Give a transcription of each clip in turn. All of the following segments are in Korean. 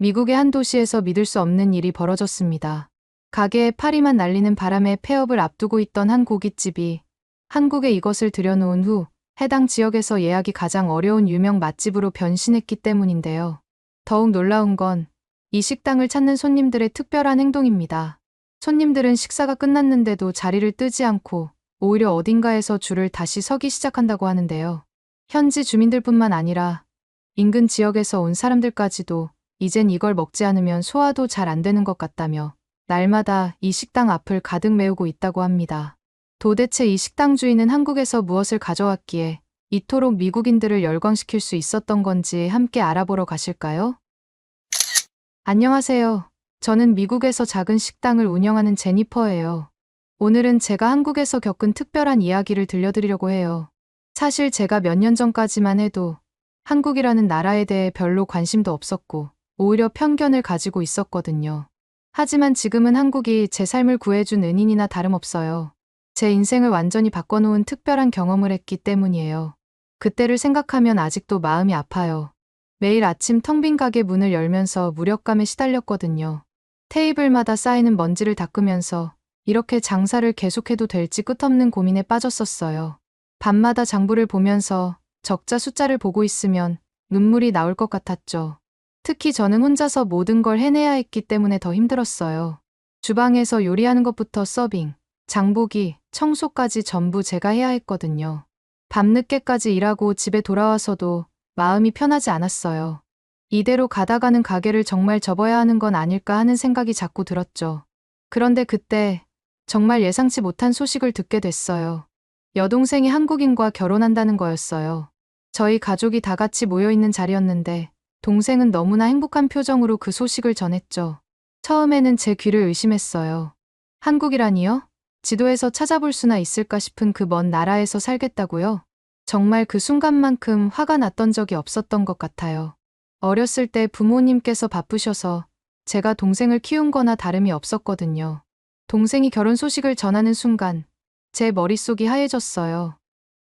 미국의 한 도시에서 믿을 수 없는 일이 벌어졌습니다. 가게에 파리만 날리는 바람에 폐업을 앞두고 있던 한 고깃집이 한국에 이것을 들여놓은 후 해당 지역에서 예약이 가장 어려운 유명 맛집으로 변신했기 때문인데요. 더욱 놀라운 건 이 식당을 찾는 손님들의 특별한 행동입니다. 손님들은 식사가 끝났는데도 자리를 뜨지 않고 오히려 어딘가에서 줄을 다시 서기 시작한다고 하는데요. 현지 주민들뿐만 아니라 인근 지역에서 온 사람들까지도 이젠 이걸 먹지 않으면 소화도 잘 안 되는 것 같다며 날마다 이 식당 앞을 가득 메우고 있다고 합니다. 도대체 이 식당 주인은 한국에서 무엇을 가져왔기에 이토록 미국인들을 열광시킬 수 있었던 건지 함께 알아보러 가실까요? 안녕하세요. 저는 미국에서 작은 식당을 운영하는 제니퍼예요. 오늘은 제가 한국에서 겪은 특별한 이야기를 들려드리려고 해요. 사실 제가 몇 년 전까지만 해도 한국이라는 나라에 대해 별로 관심도 없었고 오히려 편견을 가지고 있었거든요. 하지만 지금은 한국이 제 삶을 구해준 은인이나 다름없어요. 제 인생을 완전히 바꿔놓은 특별한 경험을 했기 때문이에요. 그때를 생각하면 아직도 마음이 아파요. 매일 아침 텅 빈 가게 문을 열면서 무력감에 시달렸거든요. 테이블마다 쌓이는 먼지를 닦으면서 이렇게 장사를 계속해도 될지 끝없는 고민에 빠졌었어요. 밤마다 장부를 보면서 적자 숫자를 보고 있으면 눈물이 나올 것 같았죠. 특히 저는 혼자서 모든 걸 해내야 했기 때문에 더 힘들었어요. 주방에서 요리하는 것부터 서빙, 장보기, 청소까지 전부 제가 해야 했거든요. 밤늦게까지 일하고 집에 돌아와서도 마음이 편하지 않았어요. 이대로 가다가는 가게를 정말 접어야 하는 건 아닐까 하는 생각이 자꾸 들었죠. 그런데 그때 정말 예상치 못한 소식을 듣게 됐어요. 여동생이 한국인과 결혼한다는 거였어요. 저희 가족이 다 같이 모여있는 자리였는데 동생은 너무나 행복한 표정으로 그 소식을 전했죠. 처음에는 제 귀를 의심했어요. 한국이라니요? 지도에서 찾아볼 수나 있을까 싶은 그 먼 나라에서 살겠다고요? 정말 그 순간만큼 화가 났던 적이 없었던 것 같아요. 어렸을 때 부모님께서 바쁘셔서 제가 동생을 키운 거나 다름이 없었거든요. 동생이 결혼 소식을 전하는 순간 제 머릿속이 하얘졌어요.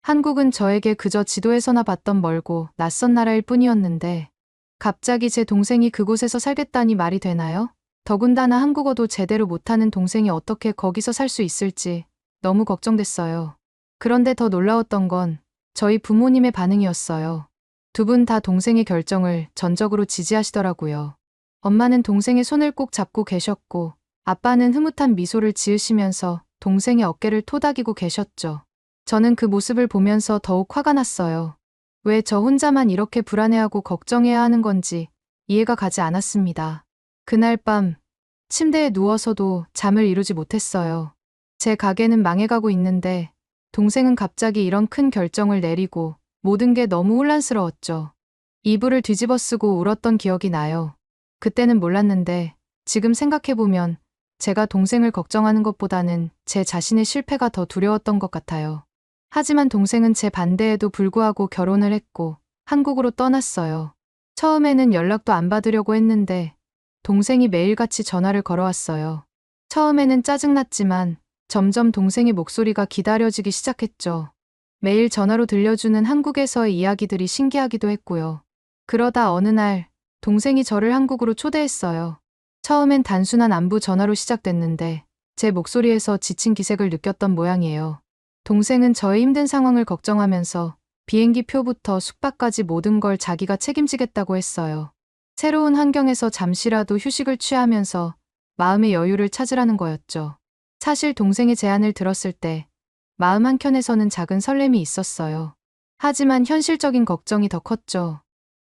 한국은 저에게 그저 지도에서나 봤던 멀고 낯선 나라일 뿐이었는데 갑자기 제 동생이 그곳에서 살겠다니 말이 되나요? 더군다나 한국어도 제대로 못하는 동생이 어떻게 거기서 살 수 있을지 너무 걱정됐어요. 그런데 더 놀라웠던 건 저희 부모님의 반응이었어요. 두 분 다 동생의 결정을 전적으로 지지하시더라고요. 엄마는 동생의 손을 꼭 잡고 계셨고 아빠는 흐뭇한 미소를 지으시면서 동생의 어깨를 토닥이고 계셨죠. 저는 그 모습을 보면서 더욱 화가 났어요. 왜 저 혼자만 이렇게 불안해하고 걱정해야 하는 건지 이해가 가지 않았습니다. 그날 밤 침대에 누워서도 잠을 이루지 못했어요. 제 가게는 망해가고 있는데 동생은 갑자기 이런 큰 결정을 내리고 모든 게 너무 혼란스러웠죠. 이불을 뒤집어 쓰고 울었던 기억이 나요. 그때는 몰랐는데 지금 생각해보면 제가 동생을 걱정하는 것보다는 제 자신의 실패가 더 두려웠던 것 같아요. 하지만 동생은 제 반대에도 불구하고 결혼을 했고 한국으로 떠났어요. 처음에는 연락도 안 받으려고 했는데 동생이 매일같이 전화를 걸어왔어요. 처음에는 짜증났지만 점점 동생의 목소리가 기다려지기 시작했죠. 매일 전화로 들려주는 한국에서의 이야기들이 신기하기도 했고요. 그러다 어느 날 동생이 저를 한국으로 초대했어요. 처음엔 단순한 안부 전화로 시작됐는데 제 목소리에서 지친 기색을 느꼈던 모양이에요. 동생은 저의 힘든 상황을 걱정하면서 비행기 표부터 숙박까지 모든 걸 자기가 책임지겠다고 했어요. 새로운 환경에서 잠시라도 휴식을 취하면서 마음의 여유를 찾으라는 거였죠. 사실 동생의 제안을 들었을 때 마음 한켠에서는 작은 설렘이 있었어요. 하지만 현실적인 걱정이 더 컸죠.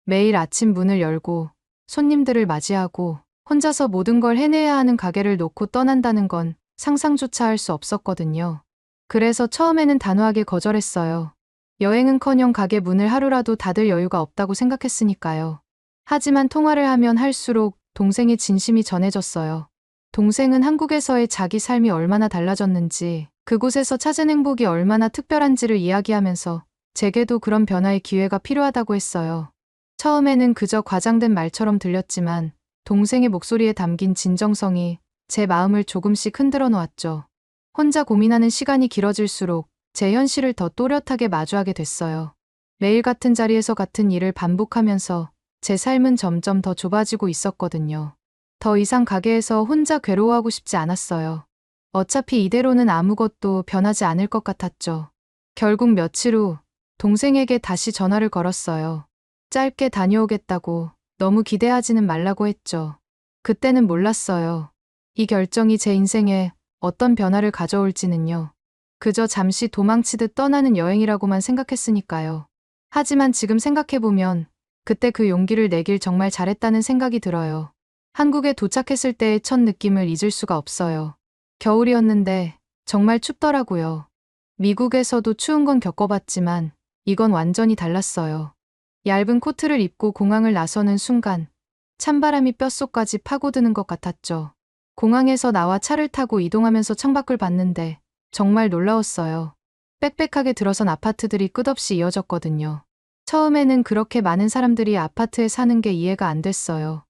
매일 아침 문을 열고 손님들을 맞이하고 혼자서 모든 걸 해내야 하는 가게를 놓고 떠난다는 건 상상조차 할 수 없었거든요. 그래서 처음에는 단호하게 거절했어요. 여행은커녕 가게 문을 하루라도 닫을 여유가 없다고 생각했으니까요. 하지만 통화를 하면 할수록 동생의 진심이 전해졌어요. 동생은 한국에서의 자기 삶이 얼마나 달라졌는지, 그곳에서 찾은 행복이 얼마나 특별한지를 이야기하면서 제게도 그런 변화의 기회가 필요하다고 했어요. 처음에는 그저 과장된 말처럼 들렸지만 동생의 목소리에 담긴 진정성이 제 마음을 조금씩 흔들어 놓았죠. 혼자 고민하는 시간이 길어질수록 제 현실을 더 또렷하게 마주하게 됐어요. 매일 같은 자리에서 같은 일을 반복하면서 제 삶은 점점 더 좁아지고 있었거든요. 더 이상 가게에서 혼자 괴로워하고 싶지 않았어요. 어차피 이대로는 아무것도 변하지 않을 것 같았죠. 결국 며칠 후 동생에게 다시 전화를 걸었어요. 짧게 다녀오겠다고, 너무 기대하지는 말라고 했죠. 그때는 몰랐어요. 이 결정이 제 인생에 어떤 변화를 가져올지는요. 그저 잠시 도망치듯 떠나는 여행이라고만 생각했으니까요. 하지만 지금 생각해보면 그때 그 용기를 내길 정말 잘했다는 생각이 들어요. 한국에 도착했을 때의 첫 느낌을 잊을 수가 없어요. 겨울이었는데 정말 춥더라고요. 미국에서도 추운 건 겪어봤지만 이건 완전히 달랐어요. 얇은 코트를 입고 공항을 나서는 순간 찬바람이 뼛속까지 파고드는 것 같았죠. 공항에서 나와 차를 타고 이동하면서 창밖을 봤는데 정말 놀라웠어요. 빽빽하게 들어선 아파트들이 끝없이 이어졌거든요. 처음에는 그렇게 많은 사람들이 아파트에 사는 게 이해가 안 됐어요.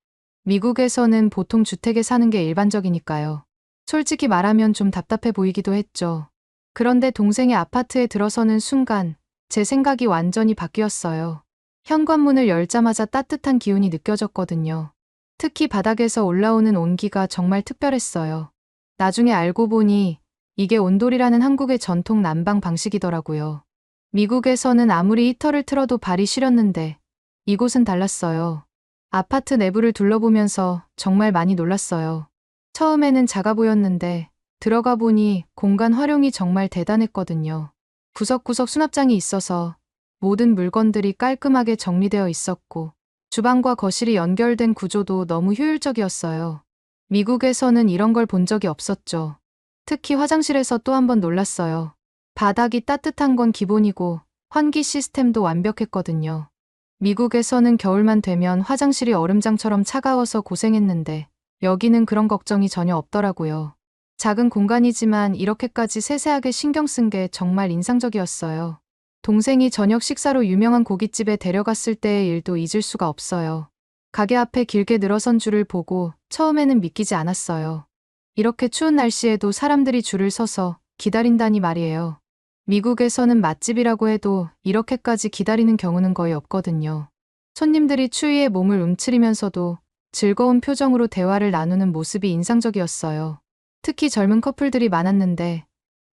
미국에서는 보통 주택에 사는 게 일반적이니까요. 솔직히 말하면 좀 답답해 보이기도 했죠. 그런데 동생의 아파트에 들어서는 순간 제 생각이 완전히 바뀌었어요. 현관문을 열자마자 따뜻한 기운이 느껴졌거든요. 특히 바닥에서 올라오는 온기가 정말 특별했어요. 나중에 알고 보니 이게 온돌이라는 한국의 전통 난방 방식이더라고요. 미국에서는 아무리 히터를 틀어도 발이 시렸는데 이곳은 달랐어요. 아파트 내부를 둘러보면서 정말 많이 놀랐어요. 처음에는 작아 보였는데 들어가 보니 공간 활용이 정말 대단했거든요. 구석구석 수납장이 있어서 모든 물건들이 깔끔하게 정리되어 있었고 주방과 거실이 연결된 구조도 너무 효율적이었어요. 미국에서는 이런 걸 본 적이 없었죠. 특히 화장실에서 또 한 번 놀랐어요. 바닥이 따뜻한 건 기본이고 환기 시스템도 완벽했거든요. 미국에서는 겨울만 되면 화장실이 얼음장처럼 차가워서 고생했는데 여기는 그런 걱정이 전혀 없더라고요. 작은 공간이지만 이렇게까지 세세하게 신경 쓴 게 정말 인상적이었어요. 동생이 저녁 식사로 유명한 고깃집에 데려갔을 때의 일도 잊을 수가 없어요. 가게 앞에 길게 늘어선 줄을 보고 처음에는 믿기지 않았어요. 이렇게 추운 날씨에도 사람들이 줄을 서서 기다린다니 말이에요. 미국에서는 맛집이라고 해도 이렇게까지 기다리는 경우는 거의 없거든요. 손님들이 추위에 몸을 움츠리면서도 즐거운 표정으로 대화를 나누는 모습이 인상적이었어요. 특히 젊은 커플들이 많았는데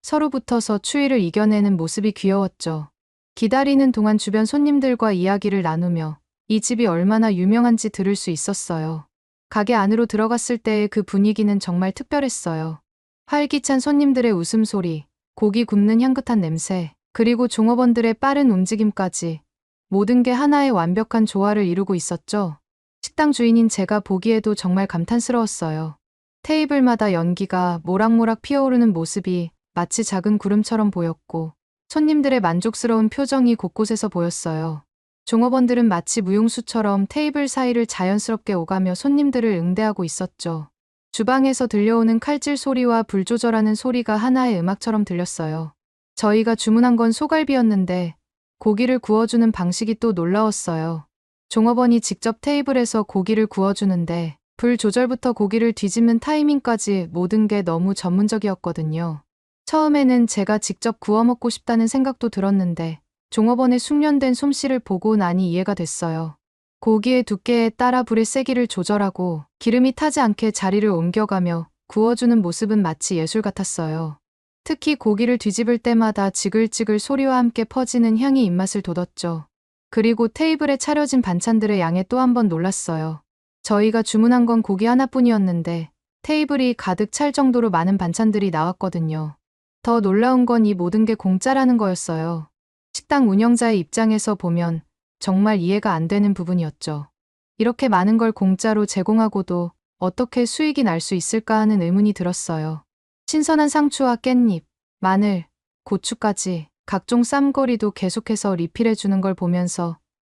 서로 붙어서 추위를 이겨내는 모습이 귀여웠죠. 기다리는 동안 주변 손님들과 이야기를 나누며 이 집이 얼마나 유명한지 들을 수 있었어요. 가게 안으로 들어갔을 때의 그 분위기는 정말 특별했어요. 활기찬 손님들의 웃음소리, 고기 굽는 향긋한 냄새, 그리고 종업원들의 빠른 움직임까지 모든 게 하나의 완벽한 조화를 이루고 있었죠. 식당 주인인 제가 보기에도 정말 감탄스러웠어요. 테이블마다 연기가 모락모락 피어오르는 모습이 마치 작은 구름처럼 보였고 손님들의 만족스러운 표정이 곳곳에서 보였어요. 종업원들은 마치 무용수처럼 테이블 사이를 자연스럽게 오가며 손님들을 응대하고 있었죠. 주방에서 들려오는 칼질 소리와 불 조절하는 소리가 하나의 음악처럼 들렸어요. 저희가 주문한 건 소갈비였는데 고기를 구워주는 방식이 또 놀라웠어요. 종업원이 직접 테이블에서 고기를 구워주는데 불 조절부터 고기를 뒤집는 타이밍까지 모든 게 너무 전문적이었거든요. 처음에는 제가 직접 구워 먹고 싶다는 생각도 들었는데 종업원의 숙련된 솜씨를 보고 나니 이해가 됐어요. 고기의 두께에 따라 불의 세기를 조절하고 기름이 타지 않게 자리를 옮겨가며 구워주는 모습은 마치 예술 같았어요. 특히 고기를 뒤집을 때마다 지글지글 소리와 함께 퍼지는 향이 입맛을 돋웠죠. 그리고 테이블에 차려진 반찬들의 양에 또 한 번 놀랐어요. 저희가 주문한 건 고기 하나뿐이었는데 테이블이 가득 찰 정도로 많은 반찬들이 나왔거든요. 더 놀라운 건 이 모든 게 공짜라는 거였어요. 식당 운영자의 입장에서 보면 정말 이해가 안 되는 부분이었죠. 이렇게 많은 걸 공짜로 제공하고도 어떻게 수익이 날 수 있을까 하는 의문이 들었어요. 신선한 상추와 깻잎, 마늘, 고추까지 각종 쌈거리도 계속해서 리필해 주는 걸 보면서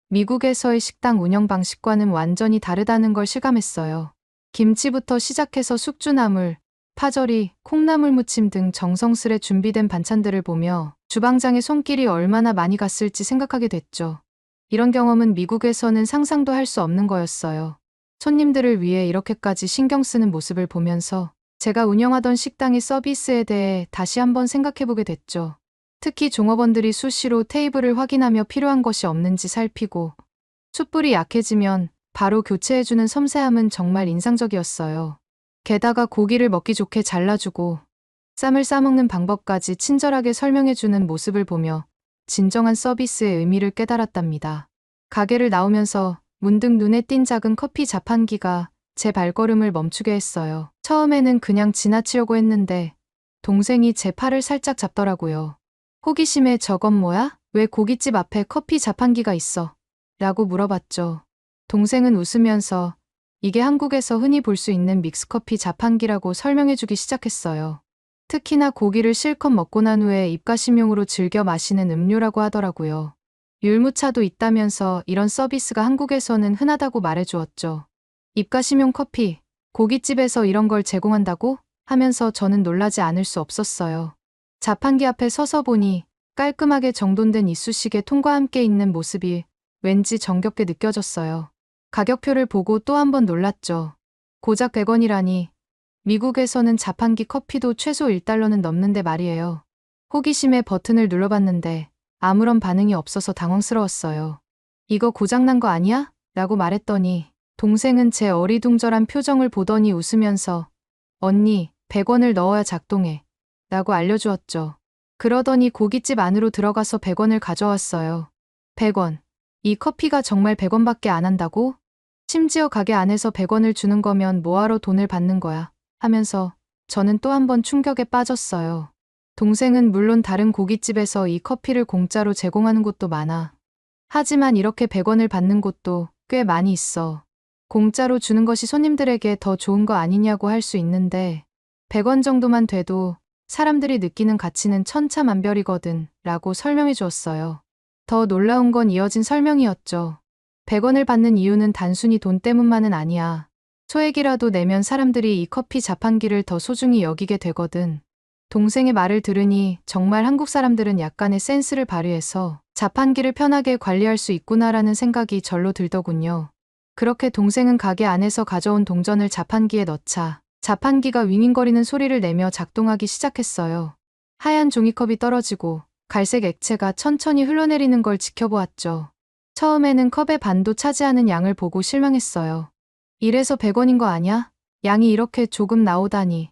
미국에서의 식당 운영 방식과는 완전히 다르다는 걸 실감했어요. 김치부터 시작해서 숙주나물, 파절이, 콩나물 무침 등 정성스레 준비된 반찬들을 보며 주방장의 손길이 얼마나 많이 갔을지 생각하게 됐죠. 이런 경험은 미국에서는 상상도 할 수 없는 거였어요. 손님들을 위해 이렇게까지 신경 쓰는 모습을 보면서 제가 운영하던 식당의 서비스에 대해 다시 한번 생각해보게 됐죠. 특히 종업원들이 수시로 테이블을 확인하며 필요한 것이 없는지 살피고 숯불이 약해지면 바로 교체해주는 섬세함은 정말 인상적이었어요. 게다가 고기를 먹기 좋게 잘라주고 쌈을 싸먹는 방법까지 친절하게 설명해주는 모습을 보며 진정한 서비스의 의미를 깨달았답니다. 가게를 나오면서 문득 눈에 띈 작은 커피 자판기가 제 발걸음을 멈추게 했어요. 처음에는 그냥 지나치려고 했는데 동생이 제 팔을 살짝 잡더라고요. 호기심에 저건 뭐야? 왜 고깃집 앞에 커피 자판기가 있어? 라고 물어봤죠. 동생은 웃으면서 이게 한국에서 흔히 볼 수 있는 믹스커피 자판기라고 설명해주기 시작했어요. 특히나 고기를 실컷 먹고 난 후에 입가심용으로 즐겨 마시는 음료라고 하더라고요. 율무차도 있다면서 이런 서비스가 한국에서는 흔하다고 말해주었죠. 입가심용 커피, 고깃집에서 이런 걸 제공한다고? 하면서 저는 놀라지 않을 수 없었어요. 자판기 앞에 서서 보니 깔끔하게 정돈된 이쑤시개 통과 함께 있는 모습이 왠지 정겹게 느껴졌어요. 가격표를 보고 또 한 번 놀랐죠. 고작 100원이라니. 미국에서는 자판기 커피도 최소 1달러는 넘는데 말이에요. 호기심에 버튼을 눌러봤는데 아무런 반응이 없어서 당황스러웠어요. 이거 고장난 거 아니야? 라고 말했더니 동생은 제 어리둥절한 표정을 보더니 웃으면서 언니, 100원을 넣어야 작동해. 라고 알려주었죠. 그러더니 고깃집 안으로 들어가서 100원을 가져왔어요. 100원. 이 커피가 정말 100원밖에 안 한다고? 심지어 가게 안에서 100원을 주는 거면 뭐하러 돈을 받는 거야? 하면서 저는 또 한 번 충격에 빠졌어요. 동생은 물론 다른 고깃집에서 이 커피를 공짜로 제공하는 곳도 많아. 하지만 이렇게 100원을 받는 곳도 꽤 많이 있어. 공짜로 주는 것이 손님들에게 더 좋은 거 아니냐고 할 수 있는데 100원 정도만 돼도 사람들이 느끼는 가치는 천차만별이거든 라고 설명해 주었어요. 더 놀라운 건 이어진 설명이었죠. 100원을 받는 이유는 단순히 돈 때문만은 아니야. 소액이라도 내면 사람들이 이 커피 자판기를 더 소중히 여기게 되거든. 동생의 말을 들으니 정말 한국 사람들은 약간의 센스를 발휘해서 자판기를 편하게 관리할 수 있구나라는 생각이 절로 들더군요. 그렇게 동생은 가게 안에서 가져온 동전을 자판기에 넣자 자판기가 윙윙거리는 소리를 내며 작동하기 시작했어요. 하얀 종이컵이 떨어지고 갈색 액체가 천천히 흘러내리는 걸 지켜보았죠. 처음에는 컵의 반도 차지하는 양을 보고 실망했어요. 이래서 100원인 거 아냐? 양이 이렇게 조금 나오다니.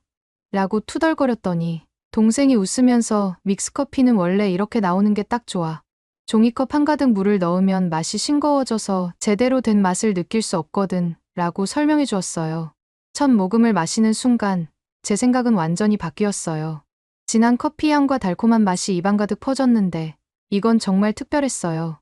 라고 투덜거렸더니 동생이 웃으면서 믹스커피는 원래 이렇게 나오는 게 딱 좋아. 종이컵 한가득 물을 넣으면 맛이 싱거워져서 제대로 된 맛을 느낄 수 없거든. 라고 설명해 주었어요. 첫 모금을 마시는 순간 제 생각은 완전히 바뀌었어요. 진한 커피 향과 달콤한 맛이 입안 가득 퍼졌는데 이건 정말 특별했어요.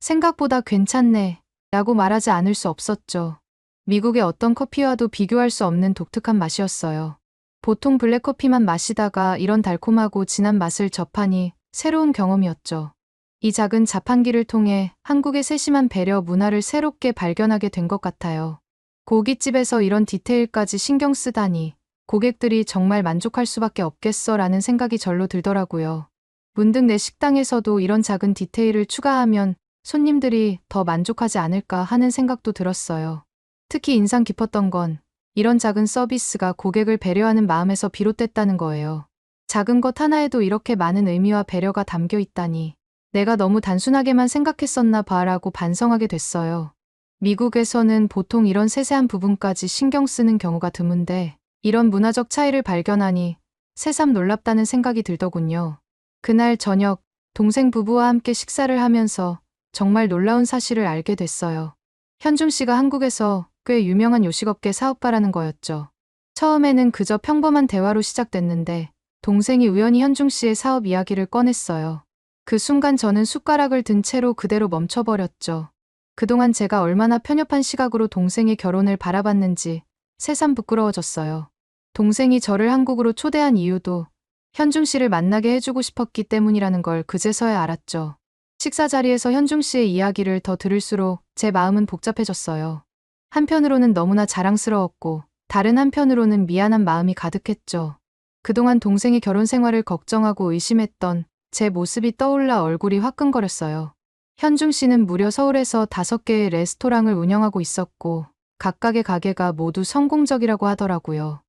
생각보다 괜찮네. 라고 말하지 않을 수 없었죠. 미국의 어떤 커피와도 비교할 수 없는 독특한 맛이었어요. 보통 블랙커피만 마시다가 이런 달콤하고 진한 맛을 접하니 새로운 경험이었죠. 이 작은 자판기를 통해 한국의 세심한 배려 문화를 새롭게 발견하게 된 것 같아요. 고깃집에서 이런 디테일까지 신경 쓰다니 고객들이 정말 만족할 수밖에 없겠어라는 생각이 절로 들더라고요. 문득 내 식당에서도 이런 작은 디테일을 추가하면 손님들이 더 만족하지 않을까 하는 생각도 들었어요. 특히 인상 깊었던 건 이런 작은 서비스가 고객을 배려하는 마음에서 비롯됐다는 거예요. 작은 것 하나에도 이렇게 많은 의미와 배려가 담겨 있다니 내가 너무 단순하게만 생각했었나 봐라고 반성하게 됐어요. 미국에서는 보통 이런 세세한 부분까지 신경 쓰는 경우가 드문데 이런 문화적 차이를 발견하니 새삼 놀랍다는 생각이 들더군요. 그날 저녁 동생 부부와 함께 식사를 하면서 정말 놀라운 사실을 알게 됐어요. 현중 씨가 한국에서 꽤 유명한 요식업계 사업가라는 거였죠. 처음에는 그저 평범한 대화로 시작됐는데 동생이 우연히 현중 씨의 사업 이야기를 꺼냈어요. 그 순간 저는 숟가락을 든 채로 그대로 멈춰버렸죠. 그동안 제가 얼마나 편협한 시각으로 동생의 결혼을 바라봤는지 새삼 부끄러워졌어요. 동생이 저를 한국으로 초대한 이유도 현중 씨를 만나게 해주고 싶었기 때문이라는 걸 그제서야 알았죠. 식사 자리에서 현중 씨의 이야기를 더 들을수록 제 마음은 복잡해졌어요. 한편으로는 너무나 자랑스러웠고 다른 한편으로는 미안한 마음이 가득했죠. 그동안 동생의 결혼 생활을 걱정하고 의심했던 제 모습이 떠올라 얼굴이 화끈거렸어요. 현중 씨는 무려 서울에서 5개의 레스토랑을 운영하고 있었고 각각의 가게가 모두 성공적이라고 하더라고요.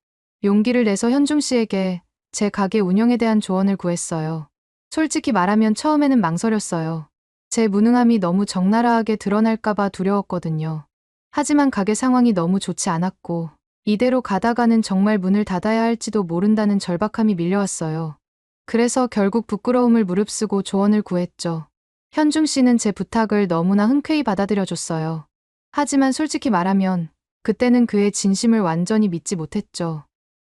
용기를 내서 현중 씨에게 제 가게 운영에 대한 조언을 구했어요. 솔직히 말하면 처음에는 망설였어요. 제 무능함이 너무 적나라하게 드러날까봐 두려웠거든요. 하지만 가게 상황이 너무 좋지 않았고 이대로 가다가는 정말 문을 닫아야 할지도 모른다는 절박함이 밀려왔어요. 그래서 결국 부끄러움을 무릅쓰고 조언을 구했죠. 현중 씨는 제 부탁을 너무나 흔쾌히 받아들여줬어요. 하지만 솔직히 말하면 그때는 그의 진심을 완전히 믿지 못했죠.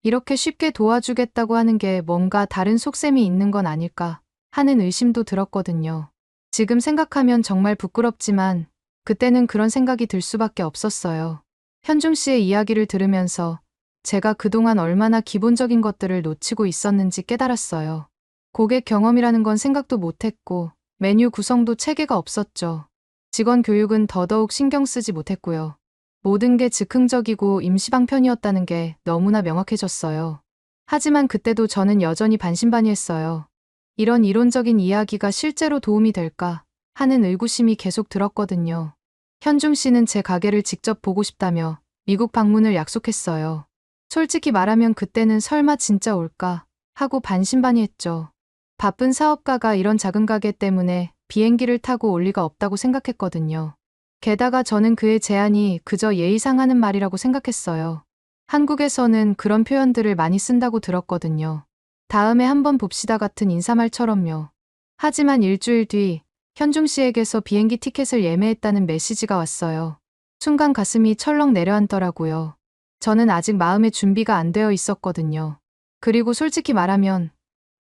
이렇게 쉽게 도와주겠다고 하는 게 뭔가 다른 속셈이 있는 건 아닐까 하는 의심도 들었거든요. 지금 생각하면 정말 부끄럽지만 그때는 그런 생각이 들 수밖에 없었어요. 현중 씨의 이야기를 들으면서 제가 그동안 얼마나 기본적인 것들을 놓치고 있었는지 깨달았어요. 고객 경험이라는 건 생각도 못했고 메뉴 구성도 체계가 없었죠. 직원 교육은 더더욱 신경 쓰지 못했고요. 모든 게 즉흥적이고 임시방편이었다는 게 너무나 명확해졌어요. 하지만 그때도 저는 여전히 반신반의했어요. 이런 이론적인 이야기가 실제로 도움이 될까 하는 의구심이 계속 들었거든요. 현중 씨는 제 가게를 직접 보고 싶다며 미국 방문을 약속했어요. 솔직히 말하면 그때는 설마 진짜 올까 하고 반신반의했죠. 바쁜 사업가가 이런 작은 가게 때문에 비행기를 타고 올 리가 없다고 생각했거든요. 게다가 저는 그의 제안이 그저 예의상 하는 말이라고 생각했어요. 한국에서는 그런 표현들을 많이 쓴다고 들었거든요. 다음에 한번 봅시다 같은 인사말처럼요. 하지만 일주일 뒤 현중 씨에게서 비행기 티켓을 예매했다는 메시지가 왔어요. 순간 가슴이 철렁 내려앉더라고요. 저는 아직 마음의 준비가 안 되어 있었거든요. 그리고 솔직히 말하면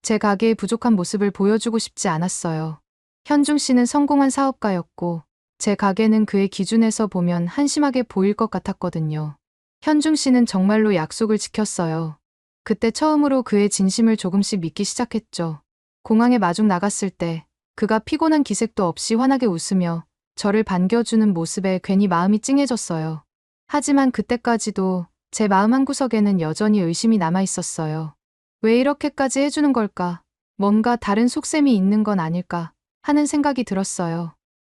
제 가게의 부족한 모습을 보여주고 싶지 않았어요. 현중 씨는 성공한 사업가였고 제 가게는 그의 기준에서 보면 한심하게 보일 것 같았거든요. 현중 씨는 정말로 약속을 지켰어요. 그때 처음으로 그의 진심을 조금씩 믿기 시작했죠. 공항에 마중 나갔을 때 그가 피곤한 기색도 없이 환하게 웃으며 저를 반겨주는 모습에 괜히 마음이 찡해졌어요. 하지만 그때까지도 제 마음 한구석에는 여전히 의심이 남아 있었어요. 왜 이렇게까지 해주는 걸까? 뭔가 다른 속셈이 있는 건 아닐까 하는 생각이 들었어요.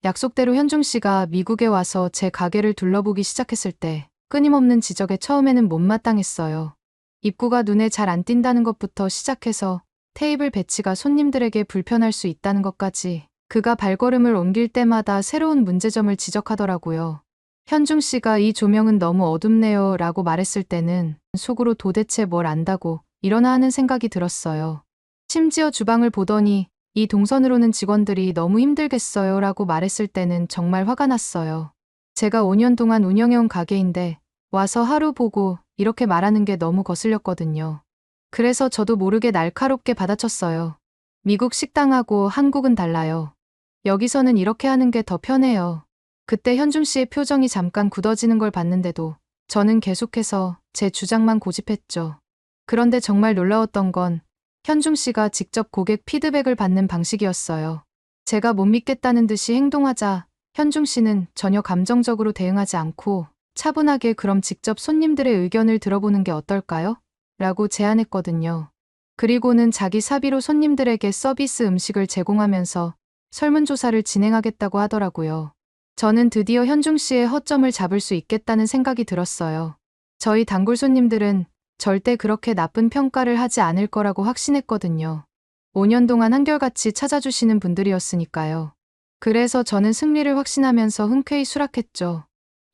약속대로 현중 씨가 미국에 와서 제 가게를 둘러보기 시작했을 때 끊임없는 지적에 처음에는 못마땅했어요. 입구가 눈에 잘 안 띈다는 것부터 시작해서 테이블 배치가 손님들에게 불편할 수 있다는 것까지 그가 발걸음을 옮길 때마다 새로운 문제점을 지적하더라고요. 현중 씨가 이 조명은 너무 어둡네요 라고 말했을 때는 속으로 도대체 뭘 안다고 이러나 하는 생각이 들었어요. 심지어 주방을 보더니 이 동선으로는 직원들이 너무 힘들겠어요 라고 말했을 때는 정말 화가 났어요. 제가 5년 동안 운영해온 가게인데 와서 하루 보고 이렇게 말하는 게 너무 거슬렸거든요. 그래서 저도 모르게 날카롭게 받아쳤어요. 미국 식당하고 한국은 달라요. 여기서는 이렇게 하는 게 더 편해요. 그때 현중 씨의 표정이 잠깐 굳어지는 걸 봤는데도 저는 계속해서 제 주장만 고집했죠. 그런데 정말 놀라웠던 건 현중 씨가 직접 고객 피드백을 받는 방식이었어요. 제가 못 믿겠다는 듯이 행동하자 현중 씨는 전혀 감정적으로 대응하지 않고 차분하게 그럼 직접 손님들의 의견을 들어보는 게 어떨까요? 라고 제안했거든요. 그리고는 자기 사비로 손님들에게 서비스 음식을 제공하면서 설문조사를 진행하겠다고 하더라고요. 저는 드디어 현중 씨의 허점을 잡을 수 있겠다는 생각이 들었어요. 저희 단골 손님들은 절대 그렇게 나쁜 평가를 하지 않을 거라고 확신했거든요. 5년 동안 한결같이 찾아주시는 분들이었으니까요. 그래서 저는 승리를 확신하면서 흔쾌히 수락했죠.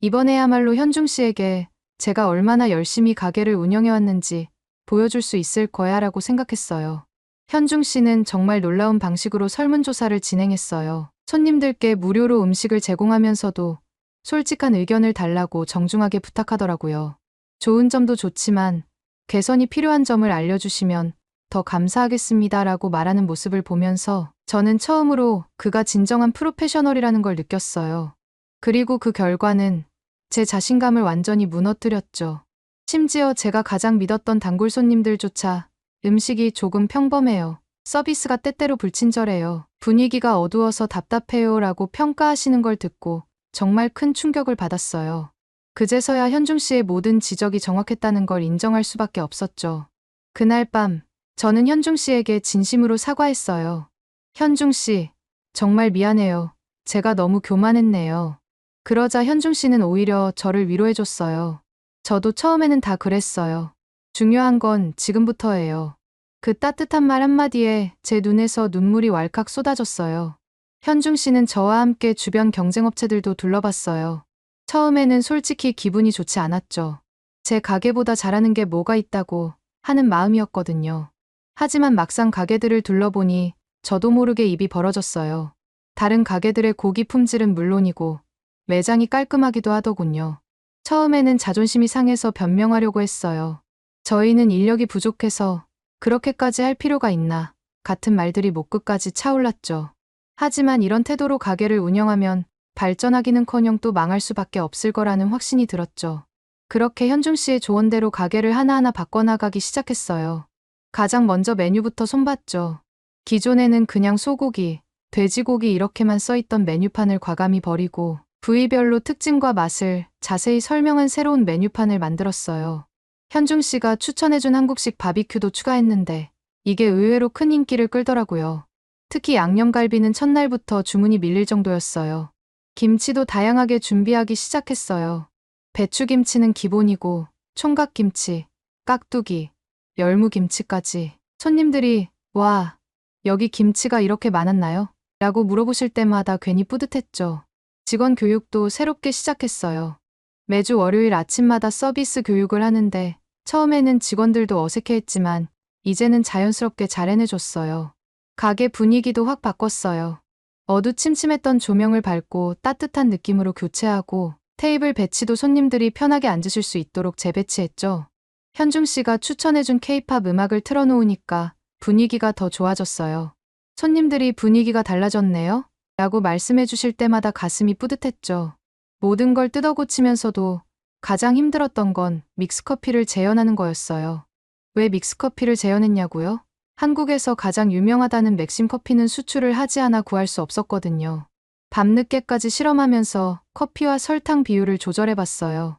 이번에야말로 현중 씨에게 제가 얼마나 열심히 가게를 운영해왔는지 보여줄 수 있을 거야 라고 생각했어요. 현중 씨는 정말 놀라운 방식으로 설문조사를 진행했어요. 손님들께 무료로 음식을 제공하면서도 솔직한 의견을 달라고 정중하게 부탁하더라고요. 좋은 점도 좋지만 개선이 필요한 점을 알려주시면 더 감사하겠습니다 라고 말하는 모습을 보면서 저는 처음으로 그가 진정한 프로페셔널이라는 걸 느꼈어요. 그리고 그 결과는 제 자신감을 완전히 무너뜨렸죠. 심지어 제가 가장 믿었던 단골 손님들조차 음식이 조금 평범해요. 서비스가 때때로 불친절해요. 분위기가 어두워서 답답해요 라고 평가하시는 걸 듣고 정말 큰 충격을 받았어요. 그제서야 현중 씨의 모든 지적이 정확했다는 걸 인정할 수밖에 없었죠. 그날 밤 저는 현중 씨에게 진심으로 사과했어요. 현중 씨, 정말 미안해요. 제가 너무 교만했네요. 그러자 현중 씨는 오히려 저를 위로해줬어요. 저도 처음에는 다 그랬어요. 중요한 건 지금부터예요. 그 따뜻한 말 한마디에 제 눈에서 눈물이 왈칵 쏟아졌어요. 현중 씨는 저와 함께 주변 경쟁업체들도 둘러봤어요. 처음에는 솔직히 기분이 좋지 않았죠. 제 가게보다 잘하는 게 뭐가 있다고 하는 마음이었거든요. 하지만 막상 가게들을 둘러보니 저도 모르게 입이 벌어졌어요. 다른 가게들의 고기 품질은 물론이고 매장이 깔끔하기도 하더군요. 처음에는 자존심이 상해서 변명하려고 했어요. 저희는 인력이 부족해서 그렇게까지 할 필요가 있나 같은 말들이 목 끝까지 차올랐죠. 하지만 이런 태도로 가게를 운영하면 발전하기는커녕 또 망할 수밖에 없을 거라는 확신이 들었죠. 그렇게 현중 씨의 조언대로 가게를 하나하나 바꿔나가기 시작했어요. 가장 먼저 메뉴부터 손봤죠. 기존에는 그냥 소고기, 돼지고기 이렇게만 써있던 메뉴판을 과감히 버리고 부위별로 특징과 맛을 자세히 설명한 새로운 메뉴판을 만들었어요. 현중 씨가 추천해준 한국식 바비큐도 추가했는데 이게 의외로 큰 인기를 끌더라고요. 특히 양념갈비는 첫날부터 주문이 밀릴 정도였어요. 김치도 다양하게 준비하기 시작했어요. 배추김치는 기본이고 총각김치, 깍두기, 열무김치까지. 손님들이 와, 여기 김치가 이렇게 많았나요? 라고 물어보실 때마다 괜히 뿌듯했죠. 직원 교육도 새롭게 시작했어요. 매주 월요일 아침마다 서비스 교육을 하는데 처음에는 직원들도 어색해했지만 이제는 자연스럽게 잘 해내줬어요. 가게 분위기도 확 바꿨어요. 어두침침했던 조명을 밝고 따뜻한 느낌으로 교체하고 테이블 배치도 손님들이 편하게 앉으실 수 있도록 재배치했죠. 현중 씨가 추천해준 케이팝 음악을 틀어놓으니까 분위기가 더 좋아졌어요. 손님들이 분위기가 달라졌네요? 라고 말씀해 주실 때마다 가슴이 뿌듯했죠. 모든 걸 뜯어고치면서도 가장 힘들었던 건 믹스커피를 재현하는 거였어요. 왜 믹스커피를 재현했냐고요? 한국에서 가장 유명하다는 맥심 커피는 수출을 하지 않아 구할 수 없었거든요. 밤늦게까지 실험하면서 커피와 설탕 비율을 조절해봤어요.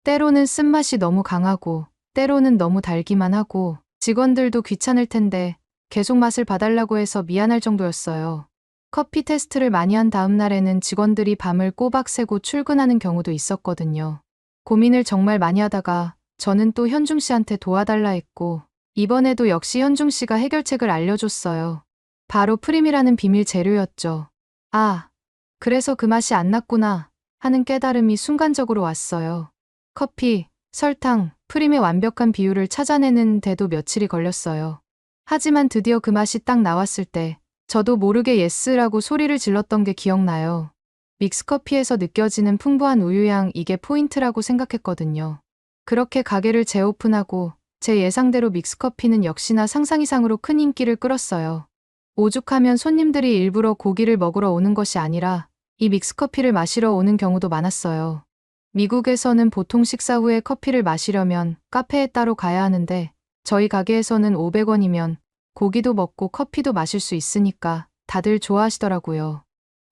때로는 쓴맛이 너무 강하고 때로는 너무 달기만 하고 직원들도 귀찮을 텐데 계속 맛을 봐달라고 해서 미안할 정도였어요. 커피 테스트를 많이 한 다음 날에는 직원들이 밤을 꼬박 새고 출근하는 경우도 있었거든요. 고민을 정말 많이 하다가 저는 또 현중 씨한테 도와달라 했고 이번에도 역시 현중 씨가 해결책을 알려줬어요. 바로 프림이라는 비밀 재료였죠. 아, 그래서 그 맛이 안 났구나 하는 깨달음이 순간적으로 왔어요. 커피, 설탕, 프림의 완벽한 비율을 찾아내는 데도 며칠이 걸렸어요. 하지만 드디어 그 맛이 딱 나왔을 때 저도 모르게 예스라고 소리를 질렀던 게 기억나요. 믹스커피에서 느껴지는 풍부한 우유향, 이게 포인트라고 생각했거든요. 그렇게 가게를 재오픈하고 제 예상대로 믹스커피는 역시나 상상 이상으로 큰 인기를 끌었어요. 오죽하면 손님들이 일부러 고기를 먹으러 오는 것이 아니라 이 믹스커피를 마시러 오는 경우도 많았어요. 미국에서는 보통 식사 후에 커피를 마시려면 카페에 따로 가야 하는데 저희 가게에서는 500원이면 고기도 먹고 커피도 마실 수 있으니까 다들 좋아하시더라고요.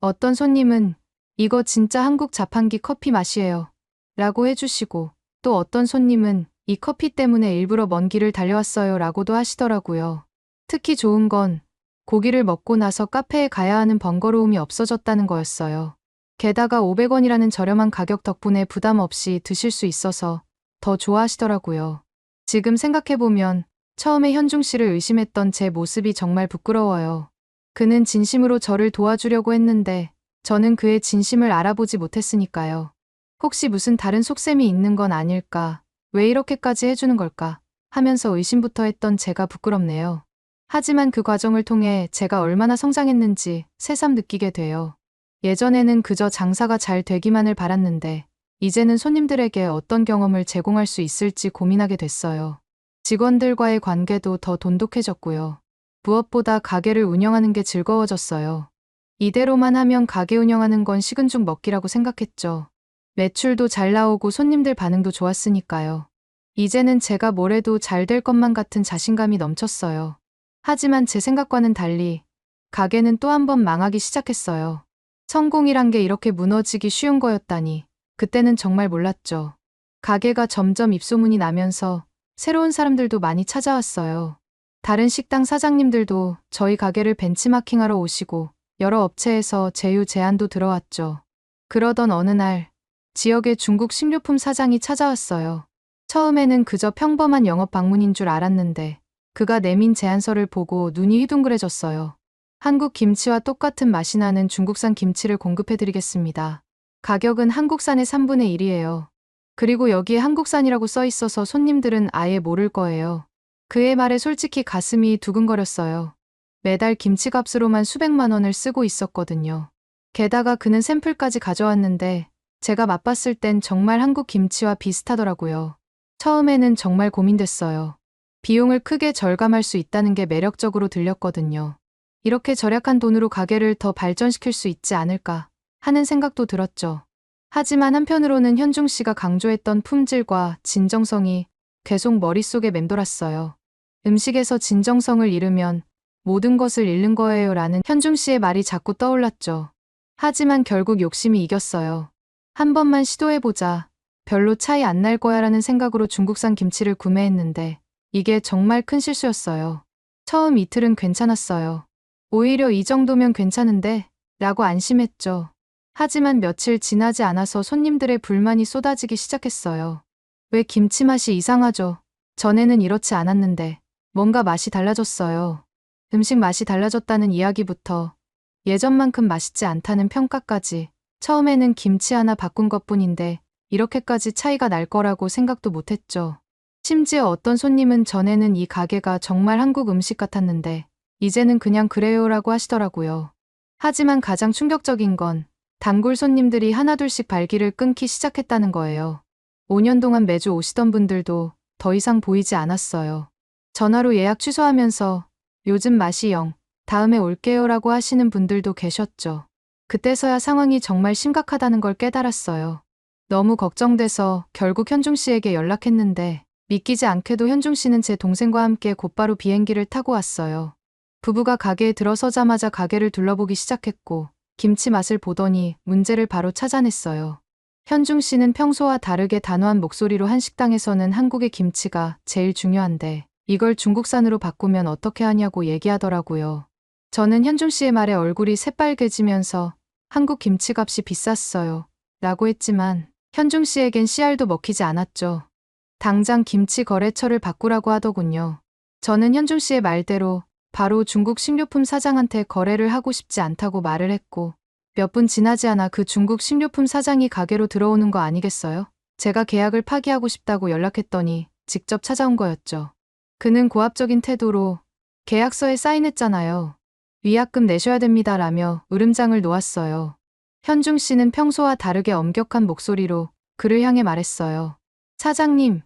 어떤 손님은 이거 진짜 한국 자판기 커피 맛이에요 라고 해주시고 또 어떤 손님은 이 커피 때문에 일부러 먼 길을 달려왔어요 라고도 하시더라고요. 특히 좋은 건 고기를 먹고 나서 카페에 가야 하는 번거로움이 없어졌다는 거였어요. 게다가 500원이라는 저렴한 가격 덕분에 부담 없이 드실 수 있어서 더 좋아하시더라고요. 지금 생각해보면 처음에 현중 씨를 의심했던 제 모습이 정말 부끄러워요. 그는 진심으로 저를 도와주려고 했는데 저는 그의 진심을 알아보지 못했으니까요. 혹시 무슨 다른 속셈이 있는 건 아닐까? 왜 이렇게까지 해주는 걸까? 하면서 의심부터 했던 제가 부끄럽네요. 하지만 그 과정을 통해 제가 얼마나 성장했는지 새삼 느끼게 돼요. 예전에는 그저 장사가 잘 되기만을 바랐는데 이제는 손님들에게 어떤 경험을 제공할 수 있을지 고민하게 됐어요. 직원들과의 관계도 더 돈독해졌고요. 무엇보다 가게를 운영하는 게 즐거워졌어요. 이대로만 하면 가게 운영하는 건 식은 죽 먹기라고 생각했죠. 매출도 잘 나오고 손님들 반응도 좋았으니까요. 이제는 제가 뭘 해도 잘 될 것만 같은 자신감이 넘쳤어요. 하지만 제 생각과는 달리 가게는 또 한 번 망하기 시작했어요. 성공이란 게 이렇게 무너지기 쉬운 거였다니 그때는 정말 몰랐죠. 가게가 점점 입소문이 나면서 새로운 사람들도 많이 찾아왔어요. 다른 식당 사장님들도 저희 가게를 벤치마킹하러 오시고 여러 업체에서 제휴 제안도 들어왔죠. 그러던 어느 날 지역의 중국 식료품 사장이 찾아왔어요. 처음에는 그저 평범한 영업 방문인 줄 알았는데 그가 내민 제안서를 보고 눈이 휘둥그레졌어요. 한국 김치와 똑같은 맛이 나는 중국산 김치를 공급해드리겠습니다. 가격은 한국산의 3분의 1이에요. 그리고 여기에 한국산이라고 써 있어서 손님들은 아예 모를 거예요. 그의 말에 솔직히 가슴이 두근거렸어요. 매달 김치값으로만 수백만 원을 쓰고 있었거든요. 게다가 그는 샘플까지 가져왔는데 제가 맛봤을 땐 정말 한국 김치와 비슷하더라고요. 처음에는 정말 고민됐어요. 비용을 크게 절감할 수 있다는 게 매력적으로 들렸거든요. 이렇게 절약한 돈으로 가게를 더 발전시킬 수 있지 않을까 하는 생각도 들었죠. 하지만 한편으로는 현중 씨가 강조했던 품질과 진정성이 계속 머릿속에 맴돌았어요. 음식에서 진정성을 잃으면 모든 것을 잃는 거예요 라는 현중 씨의 말이 자꾸 떠올랐죠. 하지만 결국 욕심이 이겼어요. 한 번만 시도해보자. 별로 차이 안 날 거야 라는 생각으로 중국산 김치를 구매했는데 이게 정말 큰 실수였어요. 처음 이틀은 괜찮았어요. 오히려 이 정도면 괜찮은데 라고 안심했죠. 하지만 며칠 지나지 않아서 손님들의 불만이 쏟아지기 시작했어요. 왜 김치 맛이 이상하죠? 전에는 이렇지 않았는데 뭔가 맛이 달라졌어요. 음식 맛이 달라졌다는 이야기부터 예전만큼 맛있지 않다는 평가까지 처음에는 김치 하나 바꾼 것뿐인데 이렇게까지 차이가 날 거라고 생각도 못했죠. 심지어 어떤 손님은 전에는 이 가게가 정말 한국 음식 같았는데 이제는 그냥 그래요라고 하시더라고요. 하지만 가장 충격적인 건 단골 손님들이 하나둘씩 발길을 끊기 시작했다는 거예요. 5년 동안 매주 오시던 분들도 더 이상 보이지 않았어요. 전화로 예약 취소하면서 요즘 맛이 영, 다음에 올게요라고 하시는 분들도 계셨죠. 그때서야 상황이 정말 심각하다는 걸 깨달았어요. 너무 걱정돼서 결국 현중 씨에게 연락했는데 믿기지 않게도 현중 씨는 제 동생과 함께 곧바로 비행기를 타고 왔어요. 부부가 가게에 들어서자마자 가게를 둘러보기 시작했고 김치 맛을 보더니 문제를 바로 찾아냈어요. 현중 씨는 평소와 다르게 단호한 목소리로 한 식당에서는 한국의 김치가 제일 중요한데 이걸 중국산으로 바꾸면 어떻게 하냐고 얘기하더라고요. 저는 현중 씨의 말에 얼굴이 새빨개지면서 한국 김치값이 비쌌어요. 라고 했지만 현중 씨에겐 씨알도 먹히지 않았죠. 당장 김치 거래처를 바꾸라고 하더군요. 저는 현중 씨의 말대로 바로 중국 식료품 사장한테 거래를 하고 싶지 않다고 말을 했고 몇 분 지나지 않아 그 중국 식료품 사장이 가게로 들어오는 거 아니겠어요? 제가 계약을 파기하고 싶다고 연락했더니 직접 찾아온 거였죠. 그는 고압적인 태도로 계약서에 사인했잖아요. 위약금 내셔야 됩니다 라며 으름장을 놓았어요. 현중 씨는 평소와 다르게 엄격한 목소리로 그를 향해 말했어요. 사장님,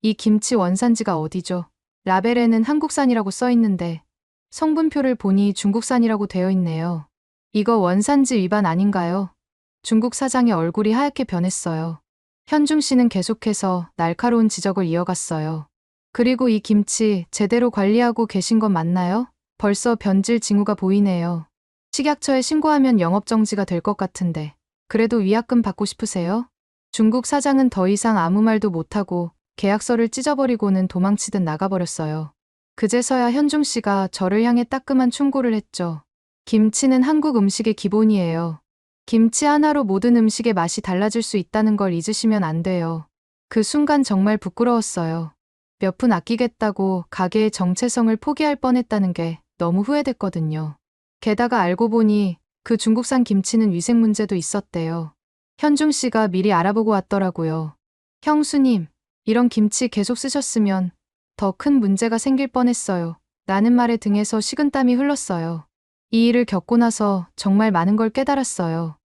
이 김치 원산지가 어디죠? 라벨에는 한국산이라고 써 있는데 성분표를 보니 중국산이라고 되어 있네요. 이거 원산지 위반 아닌가요? 중국 사장의 얼굴이 하얗게 변했어요. 현중 씨는 계속해서 날카로운 지적을 이어갔어요. 그리고 이 김치 제대로 관리하고 계신 건 맞나요? 벌써 변질 징후가 보이네요. 식약처에 신고하면 영업정지가 될 것 같은데 그래도 위약금 받고 싶으세요? 중국 사장은 더 이상 아무 말도 못하고 계약서를 찢어버리고는 도망치듯 나가버렸어요. 그제서야 현중 씨가 저를 향해 따끔한 충고를 했죠. 김치는 한국 음식의 기본이에요. 김치 하나로 모든 음식의 맛이 달라질 수 있다는 걸 잊으시면 안 돼요. 그 순간 정말 부끄러웠어요. 몇 푼 아끼겠다고 가게의 정체성을 포기할 뻔했다는 게 너무 후회됐거든요. 게다가 알고 보니 그 중국산 김치는 위생 문제도 있었대요. 현중 씨가 미리 알아보고 왔더라고요. 형수님, 이런 김치 계속 쓰셨으면 더 큰 문제가 생길 뻔했어요. 라는 말에 등에서 식은땀이 흘렀어요. 이 일을 겪고 나서 정말 많은 걸 깨달았어요.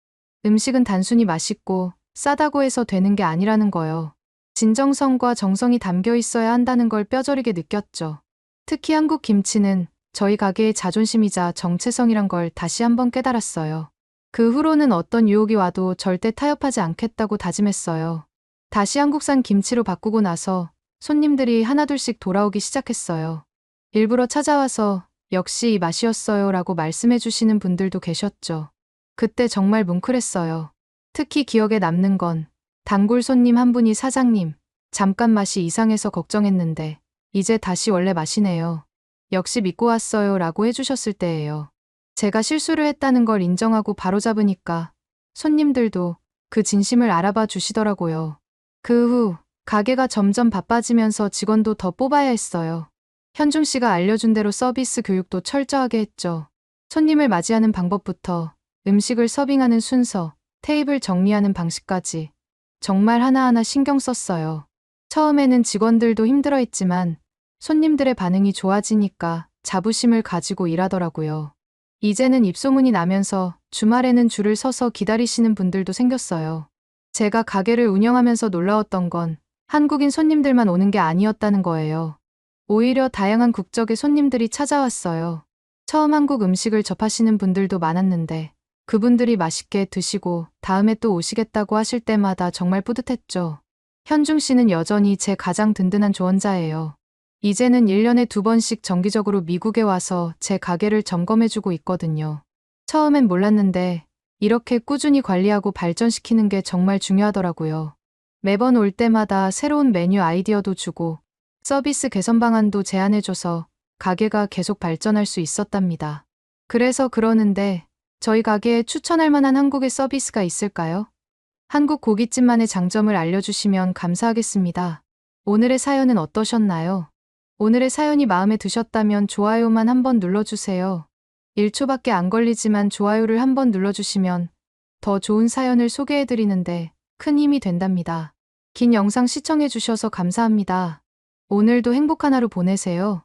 음식은 단순히 맛있고 싸다고 해서 되는 게 아니라는 거요. 진정성과 정성이 담겨 있어야 한다는 걸 뼈저리게 느꼈죠. 특히 한국 김치는 저희 가게의 자존심이자 정체성이란 걸 다시 한번 깨달았어요. 그 후로는 어떤 유혹이 와도 절대 타협하지 않겠다고 다짐했어요. 다시 한국산 김치로 바꾸고 나서 손님들이 하나둘씩 돌아오기 시작했어요. 일부러 찾아와서 역시 이 맛이었어요 라고 말씀해 주시는 분들도 계셨죠. 그때 정말 뭉클했어요. 특히 기억에 남는 건 단골 손님 한 분이 사장님, 잠깐 맛이 이상해서 걱정했는데 이제 다시 원래 맛이네요. 역시 믿고 왔어요 라고 해주셨을 때예요. 제가 실수를 했다는 걸 인정하고 바로잡으니까 손님들도 그 진심을 알아봐 주시더라고요. 그 후 가게가 점점 바빠지면서 직원도 더 뽑아야 했어요. 현중 씨가 알려준 대로 서비스 교육도 철저하게 했죠. 손님을 맞이하는 방법부터 음식을 서빙하는 순서, 테이블 정리하는 방식까지 정말 하나하나 신경 썼어요. 처음에는 직원들도 힘들어했지만 손님들의 반응이 좋아지니까 자부심을 가지고 일하더라고요. 이제는 입소문이 나면서 주말에는 줄을 서서 기다리시는 분들도 생겼어요. 제가 가게를 운영하면서 놀라웠던 건 한국인 손님들만 오는 게 아니었다는 거예요. 오히려 다양한 국적의 손님들이 찾아왔어요. 처음 한국 음식을 접하시는 분들도 많았는데 그분들이 맛있게 드시고 다음에 또 오시겠다고 하실 때마다 정말 뿌듯했죠. 현중 씨는 여전히 제 가장 든든한 조언자예요. 이제는 1년에 2번씩 정기적으로 미국에 와서 제 가게를 점검해주고 있거든요. 처음엔 몰랐는데 이렇게 꾸준히 관리하고 발전시키는 게 정말 중요하더라고요. 매번 올 때마다 새로운 메뉴 아이디어도 주고 서비스 개선 방안도 제안해줘서 가게가 계속 발전할 수 있었답니다. 그래서 그러는데 저희 가게에 추천할 만한 한국의 서비스가 있을까요? 한국 고깃집만의 장점을 알려주시면 감사하겠습니다. 오늘의 사연은 어떠셨나요? 오늘의 사연이 마음에 드셨다면 좋아요만 한번 눌러주세요. 1초밖에 안 걸리지만 좋아요를 한번 눌러주시면 더 좋은 사연을 소개해드리는데 큰 힘이 된답니다. 긴 영상 시청해주셔서 감사합니다. 오늘도 행복한 하루 보내세요.